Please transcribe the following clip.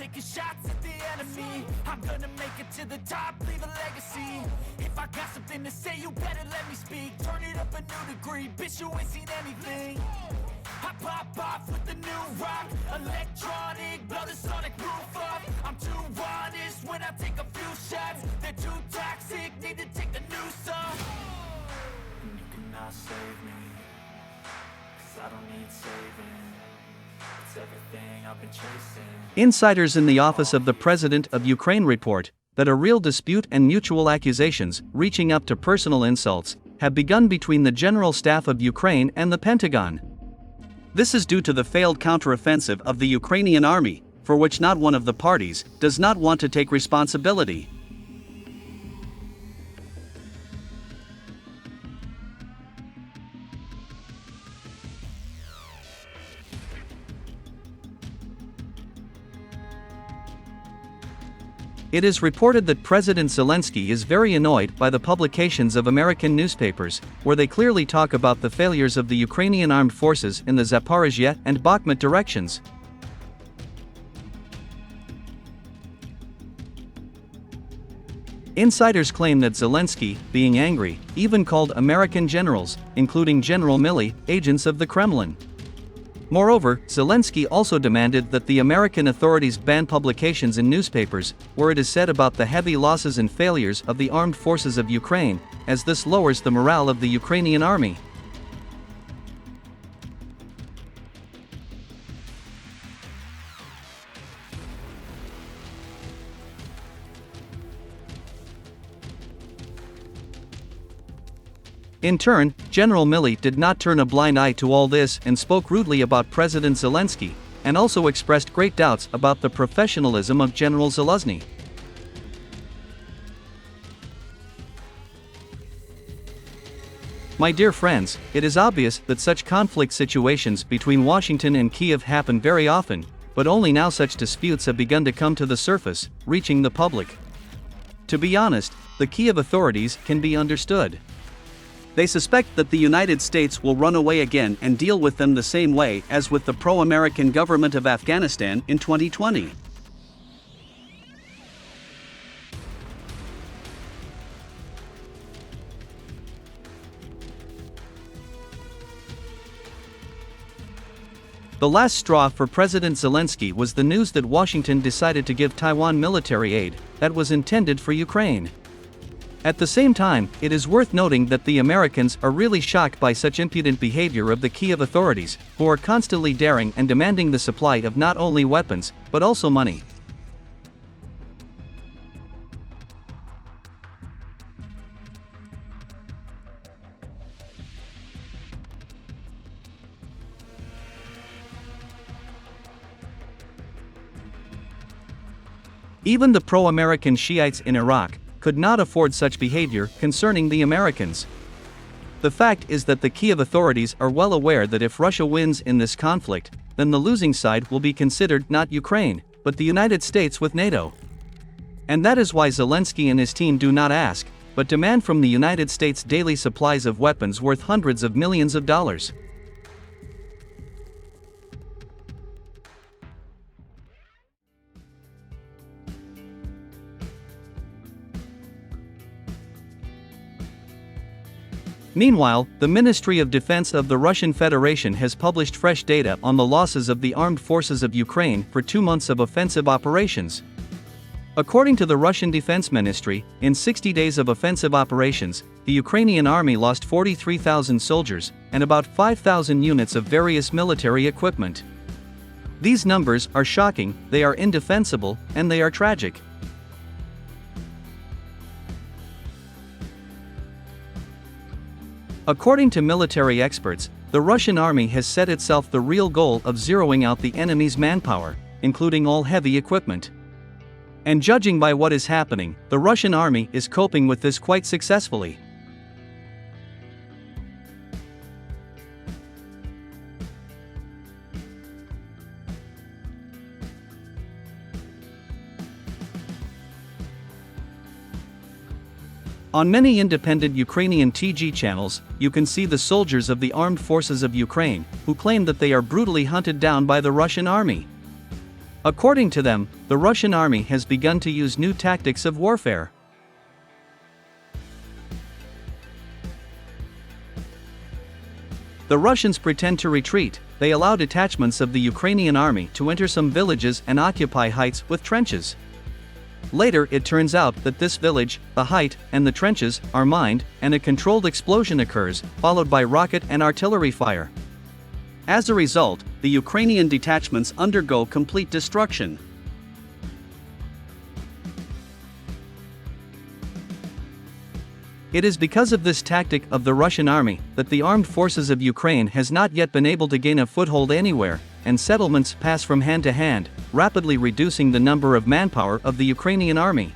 taking shots at the enemy. I'm gonna make it to the top, leave a legacy. If I got something to say, you better let me speak. Turn it up a new degree, bitch, you ain't seen anything. I pop off with the new rock, electronic, blow the sonic roof up. I'm too honest when I take a few shots. They're too toxic, need to take the noose off. And you cannot save me, 'cause I don't need saving. It's everything I've been chasing. Insiders in the office of the President of Ukraine report that a real dispute and mutual accusations, reaching up to personal insults, have begun between the General Staff of Ukraine and the Pentagon. This is due to the failed counteroffensive of the Ukrainian army, for which not one of the parties does not want to take responsibility. It is reported that President Zelensky is very annoyed by the publications of American newspapers, where they clearly talk about the failures of the Ukrainian armed forces in the Zaporizhzhia and Bakhmut directions. Insiders claim that Zelensky, being angry, even called American generals, including General Milley, agents of the Kremlin. Moreover, Zelensky also demanded that the American authorities ban publications in newspapers where it is said about the heavy losses and failures of the armed forces of Ukraine, as this lowers the morale of the Ukrainian army. In turn, General Milley did not turn a blind eye to all this and spoke rudely about President Zelensky, and also expressed great doubts about the professionalism of General Zaluzhny. My dear friends, it is obvious that such conflict situations between Washington and Kiev happen very often, but only now such disputes have begun to come to the surface, reaching the public. To be honest, the Kiev authorities can be understood. They suspect that the United States will run away again and deal with them the same way as with the pro-American government of Afghanistan in 2020. The last straw for President Zelensky was the news that Washington decided to give Taiwan military aid that was intended for Ukraine. At the same time, it is worth noting that the Americans are really shocked by such impudent behavior of the Kiev authorities, who are constantly daring and demanding the supply of not only weapons, but also money. Even the pro-American Shiites in Iraq could not afford such behavior concerning the Americans. The fact is that the Kiev authorities are well aware that if Russia wins in this conflict, then the losing side will be considered not Ukraine, but the United States with NATO. And that is why Zelensky and his team do not ask, but demand from the United States daily supplies of weapons worth hundreds of millions of dollars. Meanwhile, the Ministry of Defense of the Russian Federation has published fresh data on the losses of the armed forces of Ukraine for 2 months of offensive operations. According to the Russian Defense Ministry, in 60 days of offensive operations, the Ukrainian army lost 43,000 soldiers and about 5,000 units of various military equipment. These numbers are shocking, they are indefensible, and they are tragic. According to military experts, the Russian army has set itself the real goal of zeroing out the enemy's manpower, including all heavy equipment. And judging by what is happening, the Russian army is coping with this quite successfully. On many independent Ukrainian TG channels, you can see the soldiers of the armed forces of Ukraine, who claim that they are brutally hunted down by the Russian army. According to them, the Russian army has begun to use new tactics of warfare. The Russians pretend to retreat. They allow detachments of the Ukrainian army to enter some villages and occupy heights with trenches. Later it turns out that this village, the height, and the trenches are mined, and a controlled explosion occurs, followed by rocket and artillery fire. As a result, the Ukrainian detachments undergo complete destruction. It is because of this tactic of the Russian army that the armed forces of Ukraine has not yet been able to gain a foothold anywhere, and settlements pass from hand to hand, rapidly reducing the number of manpower of the Ukrainian army.